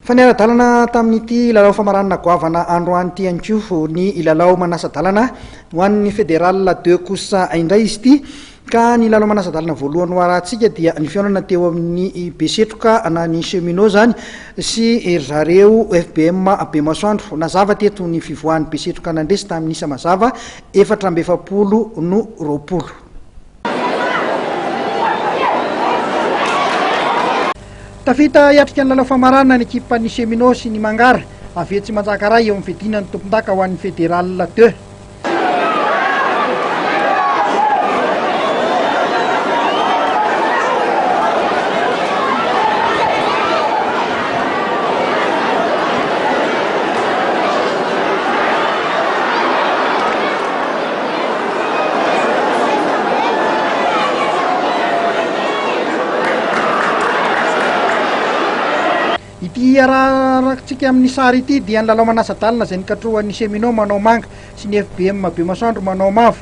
Fa niara-dalana tamin'ity lalao famaranana goavana androany ity ihany koa ny lalao manasa-dalana ho an'ny fédéral 2 kosa indray izy ity, ka ny lalao manasa-dalana voalohany ho arahantsika dia ny fihaonana teo amin'ny Besetroka na ny cheminot zany sy zareo FBM Bemasoandro. Nazava teto ny fivoahan'ny Besetroka nandresy tamin'ny isa mazava 420. Tafita hiatrika ny lalao famarana ny ekipan'ny cheminot sy ny mangara avy tsy manjakaray eo amin'ny fidinan'ny tompon-daka ho an'ny fédéral 2. Ity arahantsika amin'ny sary ity dia ny lalao manasa-dalana izay nikatrohan'ny cheminot manao manga sy ny FBM Bemasoandro manao mavo.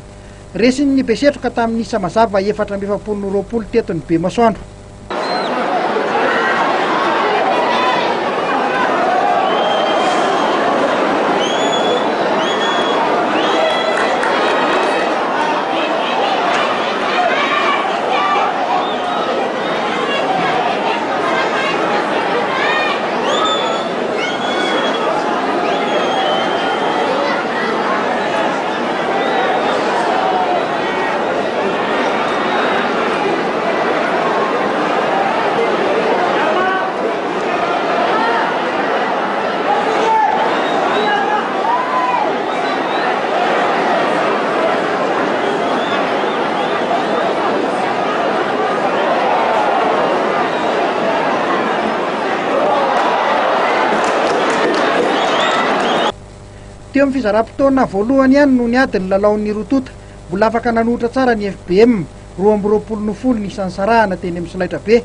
Resin'ny Besetroka tamin'ny isa mazava 420 teto ny Bemasoandro. Teo amin'ny fizara-potoana voalohany ihany no niady ny lalaon'ny rotota, mbola afaka nanotra tsara ny FBM 20 ny isan'ny sarahana teny amin'ny Solaitra be.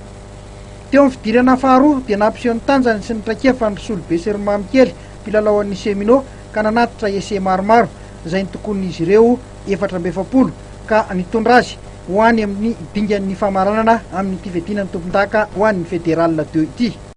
Teo amin'ny fidirana faharoa dia nampiseho ny tanjany sy ny traikefa ny Solobe sy Romamikely mpilalao an'ny cheminot ka nanatitra ese maromaro izay ny tokon'izy ireo 420 ka nitondra azy ho any amin'ny dingan'ny famaranana amin'ny fidinan'ny tompon-daka ho an'ny fédéral 2 ity.